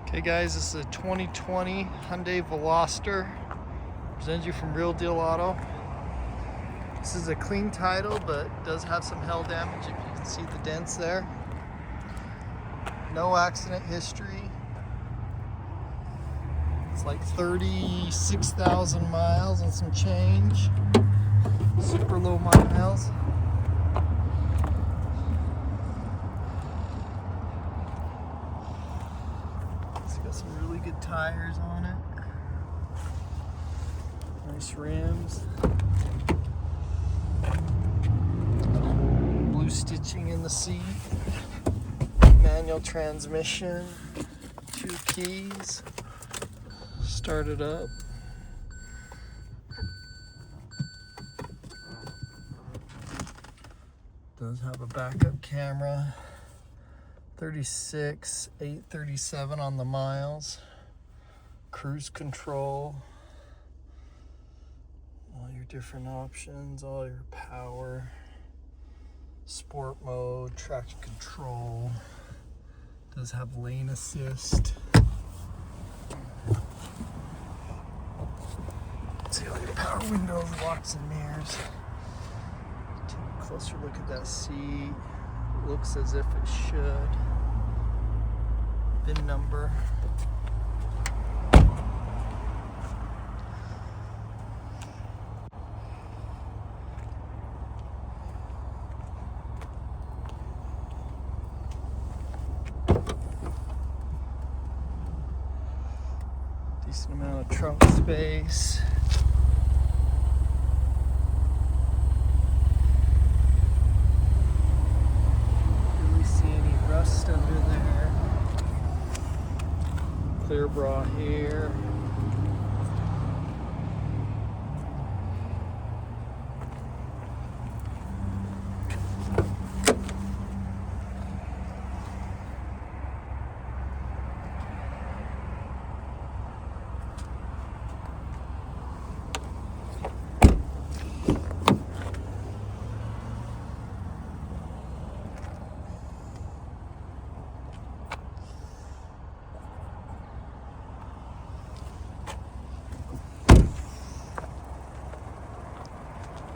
Okay guys, this is a 2020 Hyundai Veloster. Presents you from Real Deal Auto. This is a clean title, but does have some hail damage if you can see the dents there. No accident history. It's like 36,000 miles and some change. Super low miles. It's got some really good tires on it. Nice rims. Blue stitching in the seat. Manual transmission. 2 keys. Start it up. Does have a backup camera. 36,837 on the miles. Cruise control. All your different options, all your power. Sport mode, traction control. Does have lane assist. See all your power windows, locks and mirrors. Take a closer look at that seat. Looks as if it should. VIN number. Decent amount of trunk space. Rust under there. Clear bra here.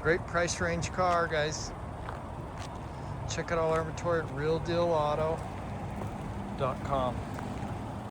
Great price range car, guys. Check out all our inventory at realdealauto.com.